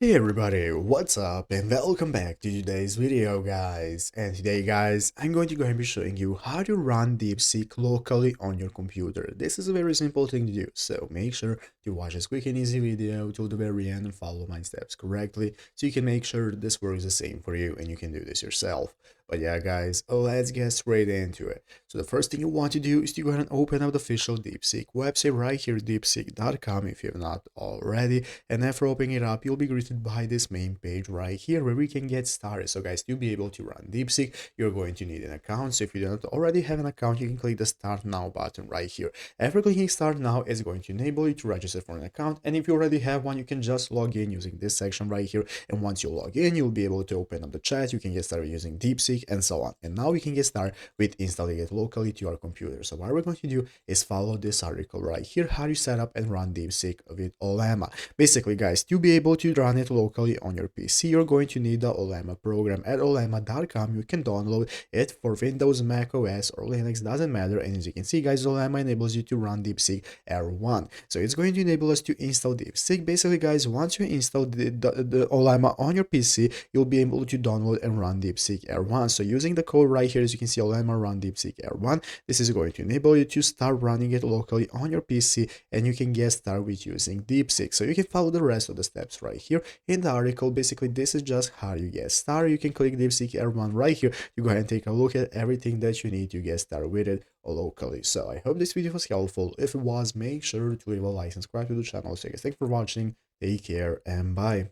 Hey everybody, what's up and welcome back to today's video guys. And today guys, I'm going to go and be showing you how to run Deepseek locally on your computer. This is a very simple thing to do, so make sure to watch this quick and easy video till the very end and follow my steps correctly so you can make sure that this works the same for you and you can do this yourself. But yeah guys, let's get straight into it. So the first thing you want to do is to go ahead and open up the official Deepseek website right here, deepseek.com if you have not already. And after opening it up, you'll be greeted by this main page right here where we can get started. So guys, to be able to run Deepseek, you're going to need an account. So if you don't already have an account, you can click the Start Now button right here. After clicking Start Now, it's going to enable you to register for an account. And if you already have one, you can just log in using this section right here. And once you log in, you'll be able to open up the chat. You can get started using Deepseek and so on. And now we can get started with installing it locally to your computer. So what we're going to do is follow this article right here, how you set up and run Deepseek with Olema. Basically guys, to be able to run it locally on your PC, you're going to need the Olema program. At olema.com you can download it for Windows, Mac OS or Linux, doesn't matter. And as you can see guys, Olema enables you to run Deepseek R1. So it's going to enable us to install Deepseek. Basically guys, once you install the Olema on your PC, you'll be able to download and run Deepseek R1. So using the code right here, as you can see, Olema run Deepseek R1, this is going to enable you to start running it locally on your PC and you can get started with using Deepseek. So you can follow the rest of the steps right here in the article. Basically, this is just how you get started. You can click Deepseek R1 right here. You go ahead and take a look at everything that you need to get started with it locally. So I hope this video was helpful. If it was, make sure to leave a like and subscribe to the channel. So guys, thanks for watching. Take care and bye.